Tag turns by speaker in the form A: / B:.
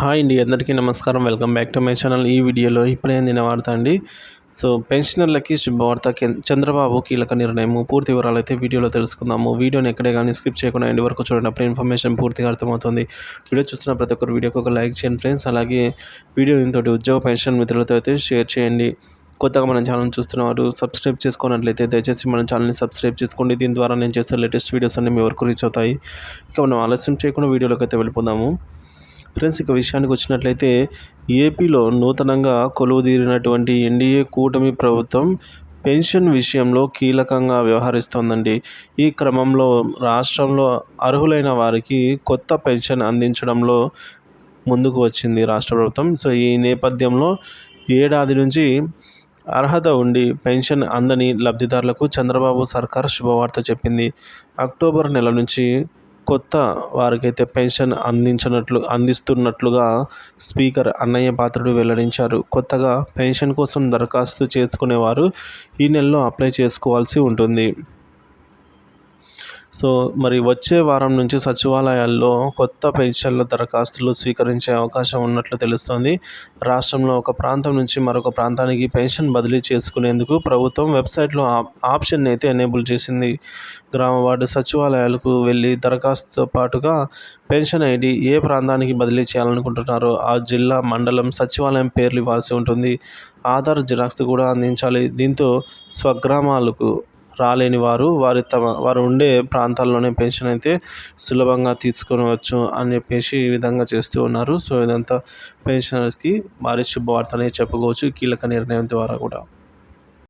A: Hi అండి, అందరికీ నమస్కారం. Welcome back to my channel. ఈ వీడియోలో ఇప్పుడే అందిన వార్త అండి. పెన్షనర్లకి శుభవార్త. చంద్రబాబు కీలక నిర్ణయం. పూర్తి వివరాలు అయితే వీడియోలో తెలుసుకుందాము. వీడియోని ఎక్కడే కానీ స్కిప్ చేయకుండా ఎండ్ వరకు చూడండి. అప్పుడు ఇన్ఫర్మేషన్ పూర్తిగా అర్థమవుతుంది. వీడియో చూస్తున్న ప్రతి ఒక్కరు వీడియోకి ఒక లైక్ చేయండి ఫ్రెండ్స్. అలాగే వీడియో ఇంతటి ఉద్యోగ పెన్షన్ మిత్రులతో అయితే షేర్ చేయండి. కొత్తగా మన ఛానల్ చూస్తున్నవారు సబ్స్క్రైబ్ చేసుకున్నట్లయితే దయచేసి మన ఛానల్ని సబ్స్క్రైబ్ చేసుకోండి. దీని ద్వారా నేను చేసే లేటెస్ట్ వీడియోస్ అన్ని మీ వరకు రీచ్ అవుతాయి. ఇక మనం ఆలస్యం చేయకుండా వీడియోలోకి అయితే వెళ్ళిపోదాము ఫ్రెండ్స్. ఇక విషయానికి వచ్చినట్లయితే ఏపీలో నూతనంగా కొలువుదీరినటువంటి ఎన్డీఏ కూటమి ప్రభుత్వం పెన్షన్ విషయంలో కీలకంగా వ్యవహరిస్తోందండి. ఈ క్రమంలో రాష్ట్రంలో అర్హులైన వారికి కొత్త పెన్షన్ అందించడంలో ముందుకు వచ్చింది రాష్ట్ర ప్రభుత్వం. ఈ నేపథ్యంలో ఏడాది నుంచి అర్హత ఉండి పెన్షన్ అందని లబ్ధిదారులకు చంద్రబాబు సర్కార్ శుభవార్త చెప్పింది. అక్టోబర్ నెల నుంచి కొత్త వారికైతే పెన్షన్ అందిస్తున్నట్లుగా స్పీకర్ అన్నయ్య పాత్రుడు వెల్లడించారు. కొత్తగా పెన్షన్ కోసం దరఖాస్తు చేసుకునేవారు ఈ నెలలో అప్లై చేసుకోవాల్సి ఉంటుంది. మరి వచ్చే వారం నుంచి సచివాలయాల్లో కొత్త పెన్షన్ల దరఖాస్తులు స్వీకరించే అవకాశం ఉన్నట్లు తెలుస్తోంది. రాష్ట్రంలో ఒక ప్రాంతం నుంచి మరొక ప్రాంతానికి పెన్షన్ బదిలీ చేసుకునేందుకు ప్రభుత్వం వెబ్సైట్లో ఆప్షన్ అయితే ఎనేబుల్ చేసింది. గ్రామ వార్డు సచివాలయాలకు వెళ్ళి దరఖాస్తుతో పాటుగా పెన్షన్ ఐడి, ఏ ప్రాంతానికి బదిలీ చేయాలనుకుంటున్నారో ఆ జిల్లా, మండలం, సచివాలయం పేర్లు ఇవ్వాల్సి ఉంటుంది. ఆధార్ జిరాక్స్ కూడా అందించాలి. దీంతో స్వగ్రామాలకు రాలేని వారు ఉండే ప్రాంతాల్లోనే పెన్షన్ అయితే సులభంగా తీసుకొనవచ్చు అని చెప్పేసి ఈ విధంగా చేస్తూ ఉన్నారు. ఇదంతా పెన్షనర్స్కి భారీ శుభవార్త అనేది చెప్పుకోవచ్చు, కీలక నిర్ణయం ద్వారా కూడా.